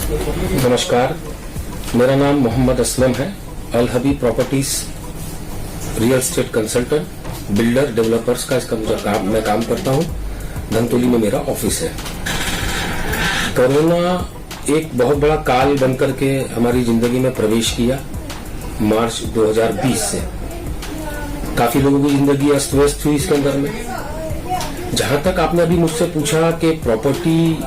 नमस्कार, मेरा नाम मोहम्मद असलम है। Al Habib properties real estate consultant, builder, developers का इसका मैं काम करता हूं। धनतोली में मेरा ऑफिस है। कोरोना एक बहुत बड़ा काल बनकर के हमारी जिंदगी में प्रवेश किया मार्च 2020 से। काफी लोगों की जिंदगी अस्त व्यस्त हुई इसके अंदर में। जहां तक आपने अभी मुझसे पूछा कि प्रॉपर्टी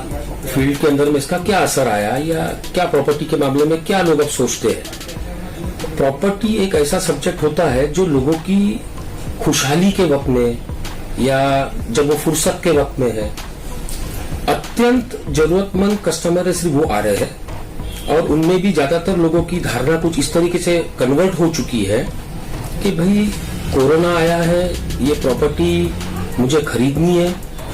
फील्ड के अंदर में इसका क्या असर आया या क्या प्रॉपर्टी के मामले में क्या लोग अब सोचते हैं। प्रॉपर्टी एक ऐसा सब्जेक्ट होता है जो लोगों की खुशहाली के वक्त में या जब वो फुर्सत के वक्त में है, अत्यंत जरूरतमंद कस्टमर सिर्फ वो आ रहे हैं और उनमें भी ज्यादातर लोगों की धारणा कुछ इस तरीके से कन्वर्ट हो चुकी है कि भाई कोरोना आया है, ये प्रॉपर्टी मुझे खरीदनी है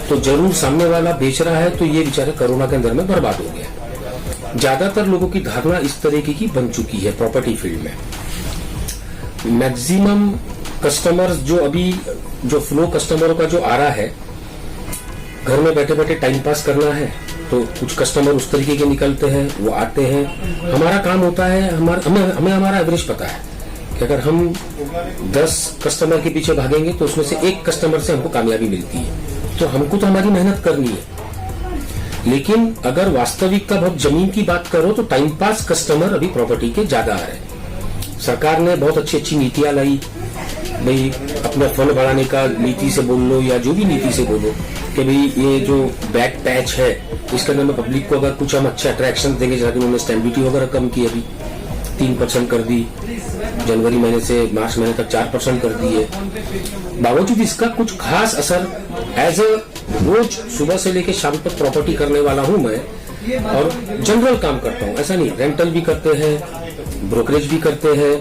तो जरूर सामने वाला बेच रहा है तो ये बेचारे कोरोना के अंदर में बर्बाद हो गया। ज्यादातर लोगों की धारणा इस तरीके की बन चुकी है प्रॉपर्टी फील्ड में। मैक्सिमम कस्टमर्स जो फ्लो कस्टमरों का जो आ रहा है, घर में बैठे बैठे टाइम पास करना है तो कुछ कस्टमर उस तरीके के निकलते हैं, वो आते हैं। हमारा काम होता है, हमें हमारा एवरेज पता है कि अगर हम 10 कस्टमर के पीछे भागेंगे तो उसमें से एक कस्टमर से हमको कामयाबी मिलती है। तो हमको तो हमारी मेहनत करनी है, लेकिन अगर वास्तविकता बहुत जमीन की बात करो तो टाइम पास कस्टमर अभी प्रॉपर्टी के ज्यादा आ रहे हैं। सरकार ने बहुत अच्छी नीतियां लाई, भाई अपना फंड बढ़ाने का नीति से बोल लो या जो भी नीति से बोलो कि भाई ये जो बैक पैच है इसके अंदर में पब्लिक को अगर कुछ हम अच्छे अट्रैक्शन देंगे, जैसा कि उन्होंने स्टैम्प ड्यूटी वगैरह कम की, अभी 3% कर दी, जनवरी महीने से मार्च महीने तक 4% कर दी है। बावजूद इसका कुछ खास असर एज अ रोज सुबह से लेकर शाम तक प्रॉपर्टी करने वाला हूं मैं और जनरल काम करता हूं, ऐसा नहीं, रेंटल भी करते हैं, ब्रोकरेज भी करते हैं,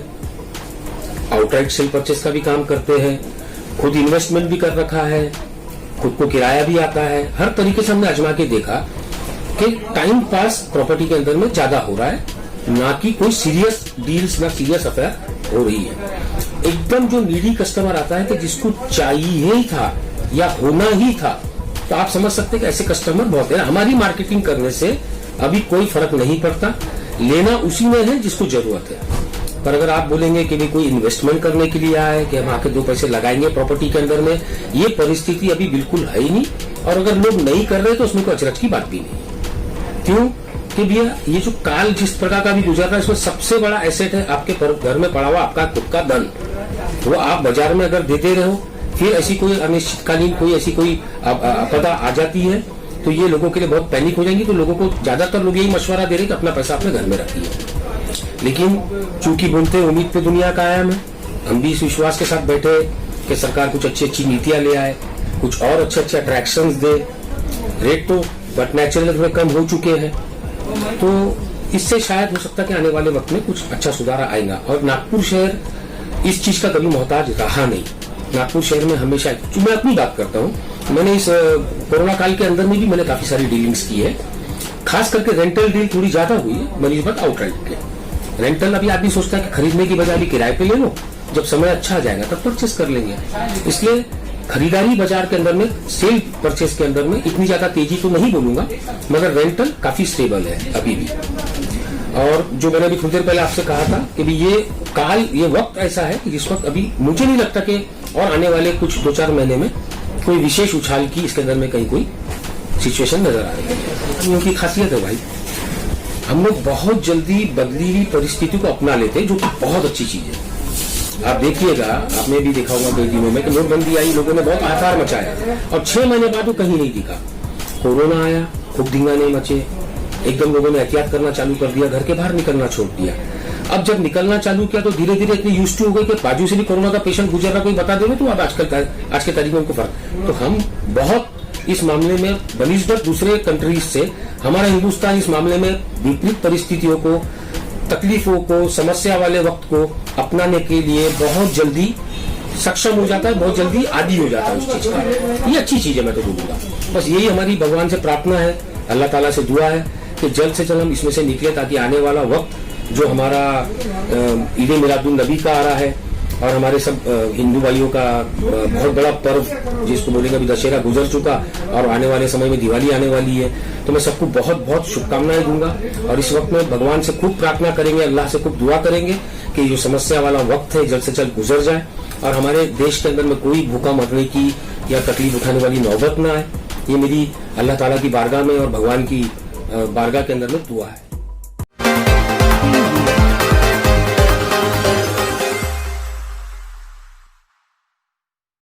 आउटराइट सेल परचेस का भी काम करते हैं, खुद इन्वेस्टमेंट भी कर रखा है, खुद को किराया भी आता है। हर तरीके से हमने आजमा के देखा कि टाइम पास प्रॉपर्टी के अंदर में ज्यादा हो रहा है, ना कि कोई सीरियस डील्स ना सीरियस अफेयर हो रही है। एकदम जो नीडी कस्टमर आता है कि जिसको चाहिए ही था या होना ही था, तो आप समझ सकते हैं कि ऐसे कस्टमर बहुत है। हमारी मार्केटिंग करने से अभी कोई फर्क नहीं पड़ता, लेना उसी में है जिसको जरूरत है। पर अगर आप बोलेंगे कि भी कोई इन्वेस्टमेंट करने के लिए आए कि हम आके 2 पैसे लगाएंगे प्रॉपर्टी के अंदर में, ये परिस्थिति अभी बिल्कुल है ही नहीं। और अगर लोग नहीं कर रहे तो उसमें कोई अचरज की बात भी नहीं। क्यों कि भैया ये जो काल जिस प्रकार का भी गुजर रहा है, इसमें सबसे बड़ा एसेट है आपके घर में पड़ा हुआ आपका खुद का धन। वो आप बाजार में अगर देते रहो, फिर ऐसी कोई अनिश्चितकालीन कोई ऐसी कोई आपदा आ जाती है तो ये लोगों के लिए बहुत पैनिक हो जाएंगी। तो लोगों को ज्यादातर लोग यही मशवरा दे रहे हैं कि अपना पैसा अपने घर में रखिए। लेकिन चूंकि बोलते हैं उम्मीद पे दुनिया कायम है, हम भी इस विश्वास के साथ बैठे कि सरकार कुछ अच्छी नीतियां ले आए, कुछ और अच्छे अट्रैक्शंस दे। रेट तो बट नेचुरल में कम हो चुके हैं, तो इससे शायद हो सकता है कि आने वाले वक्त में कुछ अच्छा सुधार आएगा। और नागपुर शहर इस चीज का कभी मोहताज रहा नहीं। नागपुर शहर में हमेशा, मैं अपनी बात करता हूँ, मैंने इस कोरोना काल के अंदर में भी मैंने काफी सारी डीलिंग्स की है। खास करके रेंटल डील थोड़ी ज्यादा हुई है बनिस्बत आउटराइट के। रेंटल अभी आदमी सोचता है कि खरीदने की बजाय भी किराए पे ले लो, जब समय अच्छा आ जाएगा तब परचेस कर लेंगे। इसलिए खरीदारी बाजार के अंदर में, सेल परचेस के अंदर में इतनी ज्यादा तेजी तो नहीं बोलूंगा, मगर रेंटल काफी स्टेबल है अभी भी। और जो मैंने अभी थोड़ी देर पहले आपसे कहा था कि भी ये वक्त ऐसा है कि जिस वक्त अभी मुझे नहीं लगता कि और आने वाले कुछ 2-4 महीने में कोई विशेष उछाल की इसके अंदर में कहीं कोई सिचुएशन नजर आ रही है। उनकी खासियत है भाई, हम लोग बहुत जल्दी बदली हुई परिस्थिति को अपना लेते हैं, जो कि बहुत अच्छी चीज है। आप देखिएगा, आपने भी देखा होगा कई दिनों में कि नोटबंदी आई, लोगों ने बहुत आकार मचाया और 6 महीने बाद वो कहीं नहीं दिखा। कोरोना आया, खूब ढिंगाने मचे, एकदम लोगों ने एहतियात करना चालू कर दिया, घर के बाहर निकलना छोड़ दिया। अब जब निकलना चालू किया तो धीरे धीरे इतने यूज्ड टू हो गए कि बाजू से भी कोरोना का पेशेंट गुजर रहा कोई बता देगा तो अब आज के तारीख में उनको फर्क। तो हम बहुत इस मामले में बनिस्बत दूसरे कंट्रीज से हमारा हिंदुस्तान इस मामले में विपरीत परिस्थितियों को, तकलीफों को, समस्या वाले वक्त को अपनाने के लिए बहुत जल्दी सक्षम हो जाता है, बहुत जल्दी आदी हो जाता है उस चीज का। ये अच्छी चीज है, मैं तो बोलूंगा। बस यही हमारी भगवान से प्रार्थना है, अल्लाह ताला से दुआ है कि जल्द से जल्द हम इसमें से निकले, ताकि आने वाला वक्त जो हमारा ईद मिलादुन नबी का आ रहा है और हमारे सब हिंदू भाइयों का बहुत बड़ा पर्व जिसको बोलेंगे अभी दशहरा गुजर चुका और आने वाले समय में दिवाली आने वाली है। तो मैं सबको बहुत बहुत शुभकामनाएं दूंगा और इस वक्त में भगवान से खूब प्रार्थना करेंगे, अल्लाह से खूब दुआ करेंगे कि जो समस्या वाला वक्त है जल्द से जल्द गुजर जाए और हमारे देश के अंदर में कोई भूखा मरने की या तकलीफ उठाने वाली नौबत ना आए। ये मेरी अल्लाह ताला की बारगाह में और भगवान की बारगाह के अंदर में दुआ है।